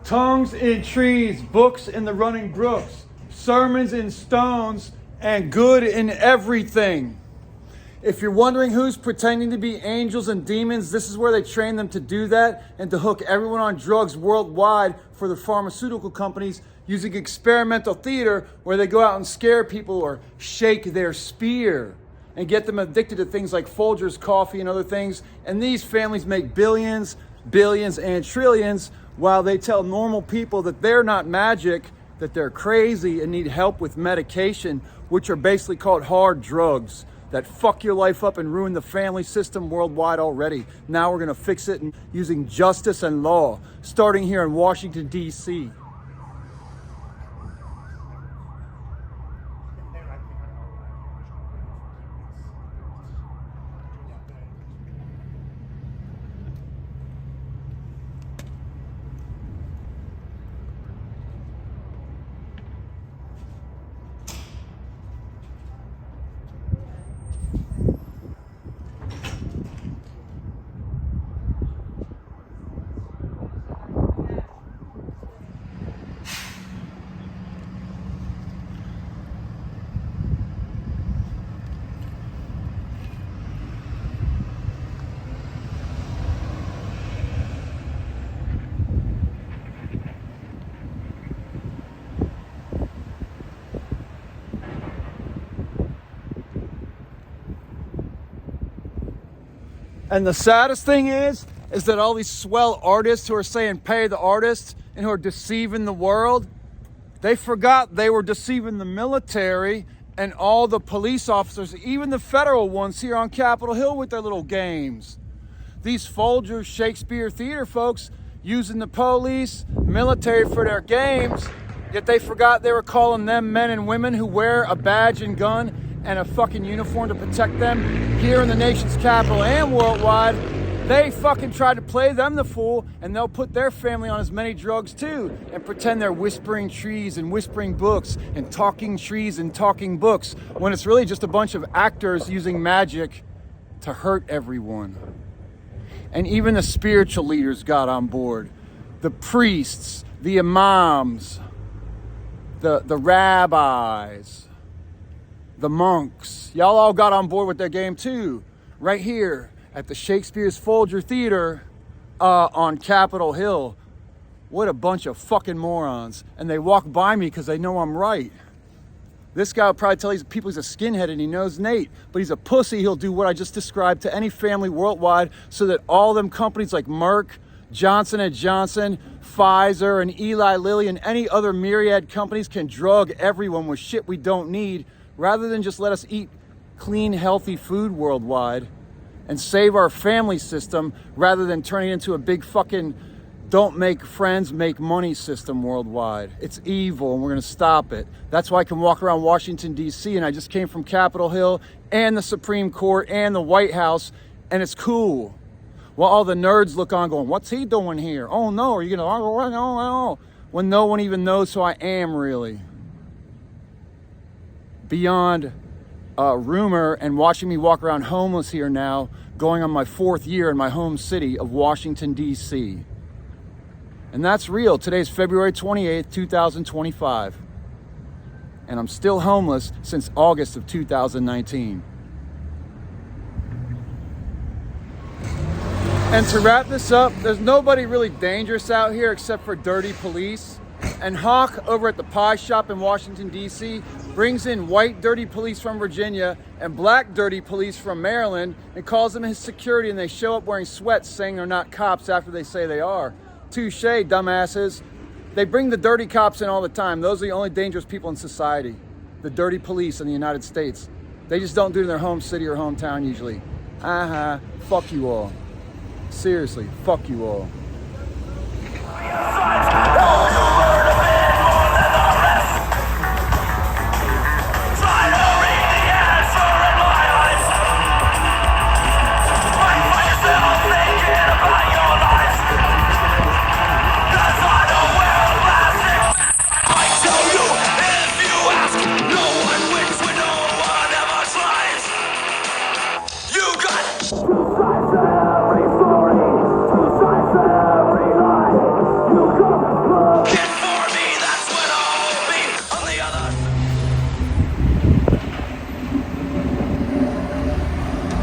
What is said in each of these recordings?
Tongues in trees, books in the running brooks, sermons in stones, and good in everything. If you're wondering who's pretending to be angels and demons, this is where they train them to do that and to hook everyone on drugs worldwide for the pharmaceutical companies using experimental theater where they go out and scare people or shake their spear and get them addicted to things like Folgers coffee and other things. And these families make billions, billions, and trillions while they tell normal people that they're not magic, that they're crazy and need help with medication, which are basically called hard drugs that fuck your life up and ruin the family system worldwide already. Now we're gonna fix it using justice and law, starting here in Washington, D.C. And the saddest thing is that all these swell artists who are saying pay the artists and who are deceiving the world, they forgot they were deceiving the military and all the police officers, even the federal ones here on Capitol Hill with their little games. These Folgers Shakespeare theater folks using the police, military for their games, yet they forgot they were calling them men and women who wear a badge and gun and a fucking uniform to protect them here in the nation's capital and worldwide. They fucking tried to play them the fool, and they'll put their family on as many drugs too and pretend they're whispering trees and whispering books and talking trees and talking books when it's really just a bunch of actors using magic to hurt everyone. And even the spiritual leaders got on board. The priests, the imams, the rabbis, the monks, y'all all got on board with their game too, right here at the Shakespeare's Folger Theater on Capitol Hill. What a bunch of fucking morons. And they walk by me because they know I'm right. This guy will probably tell these people he's a skinhead and he knows Nate, but he's a pussy. He'll do what I just described to any family worldwide so that all them companies like Merck, Johnson & Johnson, Pfizer, and Eli Lilly, and any other myriad companies can drug everyone with shit we don't need, rather than just let us eat clean, healthy food worldwide and save our family system rather than turning it into a big fucking don't make friends, make money system worldwide. It's evil and we're gonna stop it. That's why I can walk around Washington, D.C. and I just came from Capitol Hill and the Supreme Court and the White House, and it's cool. While all the nerds look on going, what's he doing here? Oh no, are you gonna, oh no, when no one even knows who I am really. Beyond rumor and watching me walk around homeless here now, going on my 4th year in my home city of Washington, D.C. And that's real. Today's February 28th, 2025. And I'm still homeless since August of 2019. And to wrap this up, there's nobody really dangerous out here except for dirty police. And Hawk over at the pie shop in Washington, D.C. brings in white dirty police from Virginia and black dirty police from Maryland and calls them his security, and they show up wearing sweats saying they're not cops after they say they are. Touche, dumbasses. They bring the dirty cops in all the time. Those are the only dangerous people in society. The dirty police in the United States. They just don't do it in their home city or hometown usually. Fuck you all. Seriously, fuck you all. Every story, two sides to every lie. You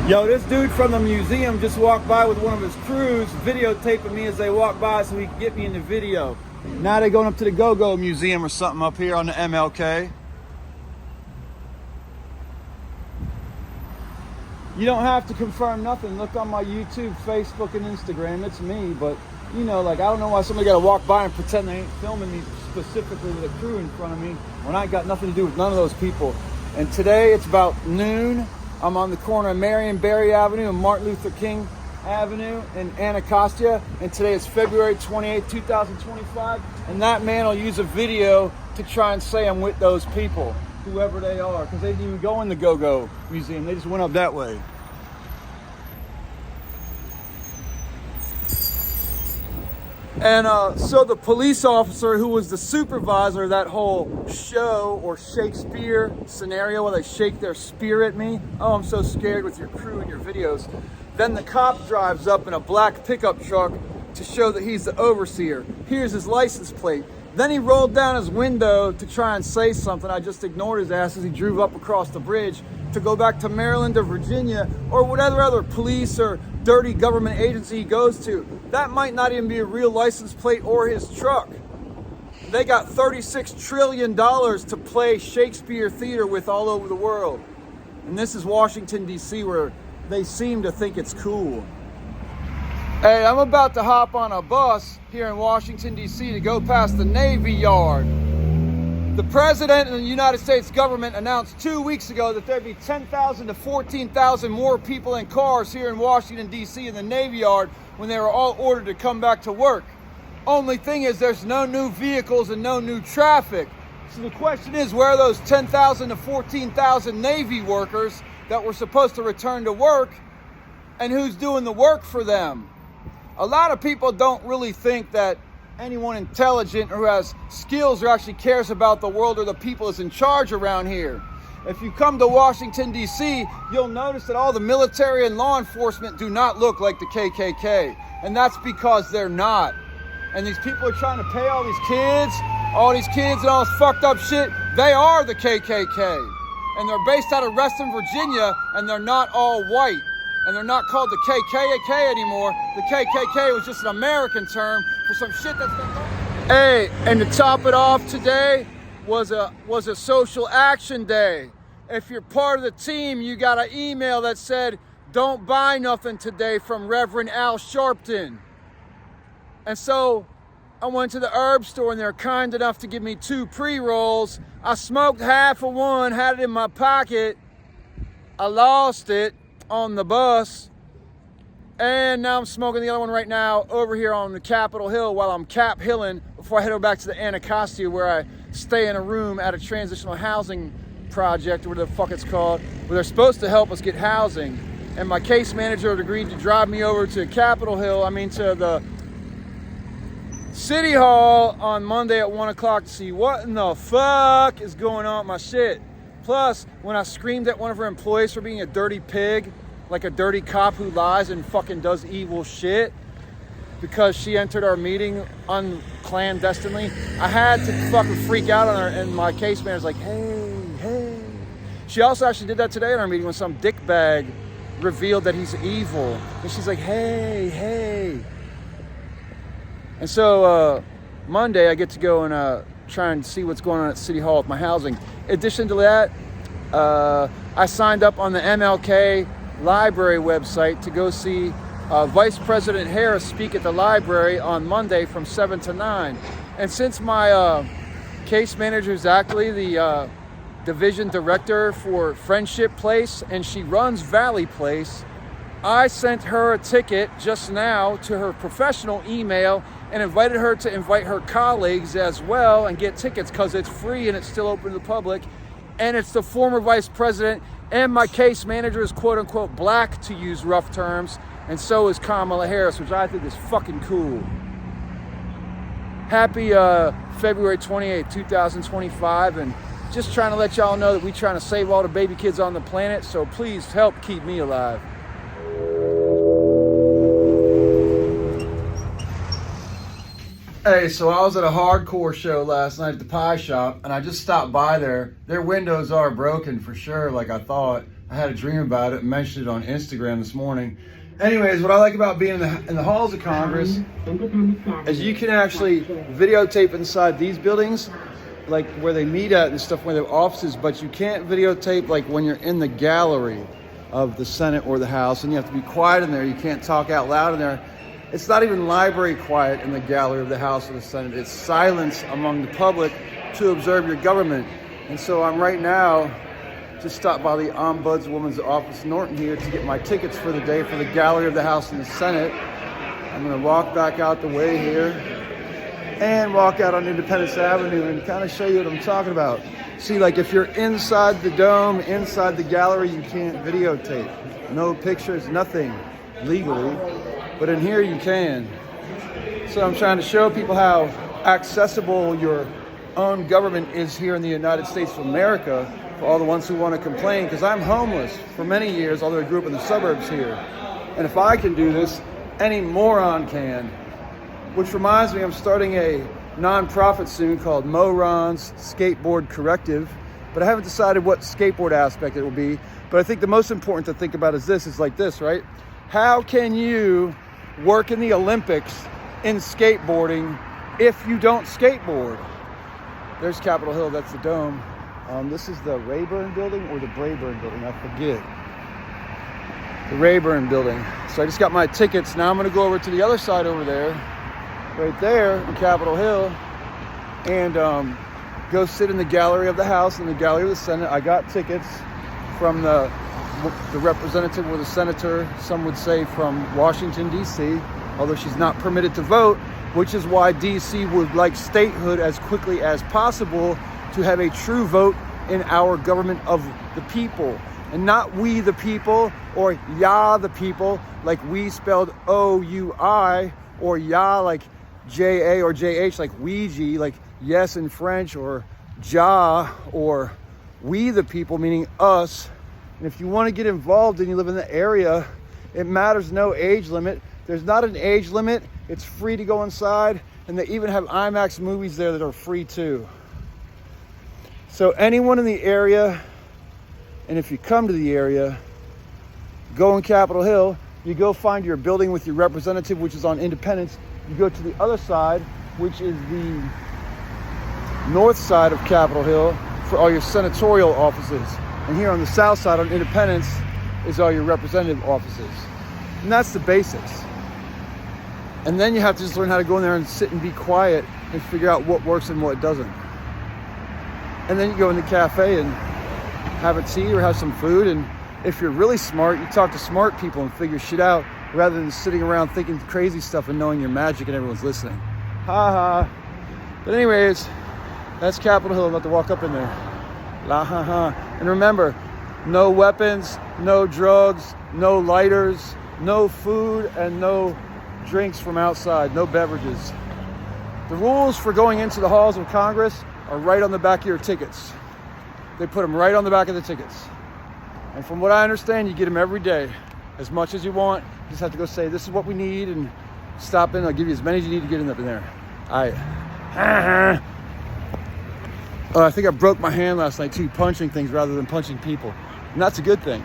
Yo, this dude from the museum just walked by with one of his crews, videotaping me as they walk by so he can get me in the video. Now they're going up to the Go-Go Museum or something up here on the MLK. You don't have to confirm nothing. Look on my YouTube, Facebook, and Instagram. It's me, but you know, like, I don't know why somebody got to walk by and pretend they ain't filming me specifically with a crew in front of me when I ain't got nothing to do with none of those people. And today it's about noon. I'm on the corner of Marion Barry Avenue and Martin Luther King Avenue in Anacostia, and today is February 28, 2025, and that man will use a video to try and say I'm with those people, whoever they are, because they didn't even go in the Go-Go Museum. They just went up that way. And so the police officer who was the supervisor of that whole show or Shakespeare scenario where they shake their spear at me, oh, I'm so scared with your crew and your videos. Then the cop drives up in a black pickup truck to show that he's the overseer. Here's his license plate. Then he rolled down his window to try and say something. I just ignored his ass as he drove up across the bridge to go back to Maryland or Virginia or whatever other police or dirty government agency he goes to. That might not even be a real license plate or his truck. They got $36 trillion to play Shakespeare theater with all over the world. And this is Washington, D.C., where they seem to think it's cool. Hey, I'm about to hop on a bus here in Washington, D.C. to go past the Navy Yard. The President and the United States government announced 2 weeks ago that there'd be 10,000 to 14,000 more people in cars here in Washington, D.C. in the Navy Yard when they were all ordered to come back to work. Only thing is there's no new vehicles and no new traffic. So the question is, where are those 10,000 to 14,000 Navy workers that were supposed to return to work, and who's doing the work for them? A lot of people don't really think that anyone intelligent or who has skills or actually cares about the world or the people is in charge around here. If you come to Washington, D.C., you'll notice that all the military and law enforcement do not look like the KKK. And that's because they're not. And these people are trying to pay all these kids and all this fucked up shit. They are the KKK. And they're based out of Reston, Virginia, and they're not all white. And they're not called the KKK anymore. The KKK was just an American term for some shit that's been going. Hey, and to top it off today was a social action day. If you're part of the team, you got an email that said, "Don't buy nothing today" from Reverend Al Sharpton. And so I went to the herb store and they're kind enough to give me 2 pre-rolls. I smoked half of one, had it in my pocket. I lost it on the bus. And now I'm smoking the other one right now over here on the Capitol Hill while I'm cap hilling before I head over back to the Anacostia, where I stay in a room at a transitional housing project, or whatever the fuck it's called, where they're supposed to help us get housing. And my case manager had agreed to drive me over to Capitol Hill, to the City Hall on Monday at 1 o'clock to see what in the fuck is going on with my shit. Plus, when I screamed at one of her employees for being a dirty pig, like a dirty cop who lies and fucking does evil shit, because she entered our meeting clandestinely, I had to fucking freak out on her, and my case manager's like, hey. She also actually did that today in our meeting when some dickbag revealed that he's evil. And she's like, hey. And so Monday I get to go and try and see what's going on at City Hall with my housing. In addition to that, I signed up on the MLK library website to go see Vice President Harris speak at the library on Monday from 7 to 9. And since my case manager is actually the division director for Friendship Place, and she runs Valley Place, I sent her a ticket just now to her professional email and invited her to invite her colleagues as well and get tickets, because it's free and it's still open to the public. And it's the former vice president, and my case manager is quote unquote black, to use rough terms, and so is Kamala Harris, which I think is fucking cool. Happy February 28th, 2025, and just trying to let y'all know that we're trying to save all the baby kids on the planet, so please help keep me alive. Hey, so I was at a hardcore show last night at the pie shop, and I just stopped by there. Their windows are broken for sure, like I thought. I had a dream about it, mentioned it on Instagram this morning. Anyways, what I like about being in the halls of Congress is you can actually videotape inside these buildings, like where they meet at and stuff, where they have offices, but you can't videotape like when you're in the gallery of the Senate or the House, and you have to be quiet in there. You can't talk out loud in there. It's not even library quiet in the gallery of the House or the Senate. It's silence among the public to observe your government. And so I'm right now just stopped by the Ombudswoman's office, Norton, here to get my tickets for the day for the gallery of the House and the Senate. I'm going to walk back out the way here and walk out on Independence Avenue and kind of show you what I'm talking about. See, like if you're inside the dome, inside the gallery, you can't videotape. No pictures, nothing legally. But in here you can. So I'm trying to show people how accessible your own government is here in the United States of America for all the ones who want to complain, because I'm homeless for many years, although I grew up in the suburbs here. And if I can do this, any moron can. Which reminds me, I'm starting a non-profit soon called Moron's Skateboard Corrective, but I haven't decided what skateboard aspect it will be. But I think the most important to think about is this, is like this, right? How can you work in the Olympics in skateboarding if you don't skateboard? There's Capitol Hill, that's the dome. This is the Rayburn building or the Brayburn building, I forget. The Rayburn building. So I just got my tickets. Now I'm gonna go over to the other side over there, right there in Capitol Hill, and go sit in the gallery of the House and the gallery of the Senate. I got tickets from the representative or the senator, some would say from Washington, D.C., although she's not permitted to vote, which is why D.C. would like statehood as quickly as possible to have a true vote in our government of the people. And not we the people, or ya the people, like we spelled O-U-I, or ya like J-A or J-H, like Ouija, like yes in French, or ja, or we the people, meaning us. And if you want to get involved and you live in the area, it matters no age limit. There's not an age limit. It's free to go inside, and they even have IMAX movies there that are free too. So anyone in the area, and if you come to the area, go in Capitol Hill, you go find your building with your representative, which is on Independence. You go to the other side, which is the north side of Capitol Hill, for all your senatorial offices. And here on the south side on Independence is all your representative offices. And that's the basics. And then you have to just learn how to go in there and sit and be quiet and figure out what works and what doesn't. And then you go in the cafe and have a tea or have some food. And if you're really smart, you talk to smart people and figure shit out rather than sitting around thinking crazy stuff and knowing you're magic and everyone's listening. Ha ha. But anyways, that's Capitol Hill. I'm about to walk up in there. La ha ha. And remember, no weapons, no drugs, no lighters, no food, and no drinks from outside, no beverages. The rules for going into the halls of Congress are right on the back of your tickets. They put them right on the back of the tickets. And from what I understand, you get them every day, as much as you want. You just have to go say, this is what we need, and stop in. I'll give you as many as you need to get in up in there. All right. I think I broke my hand last night too, punching things rather than punching people. And that's a good thing.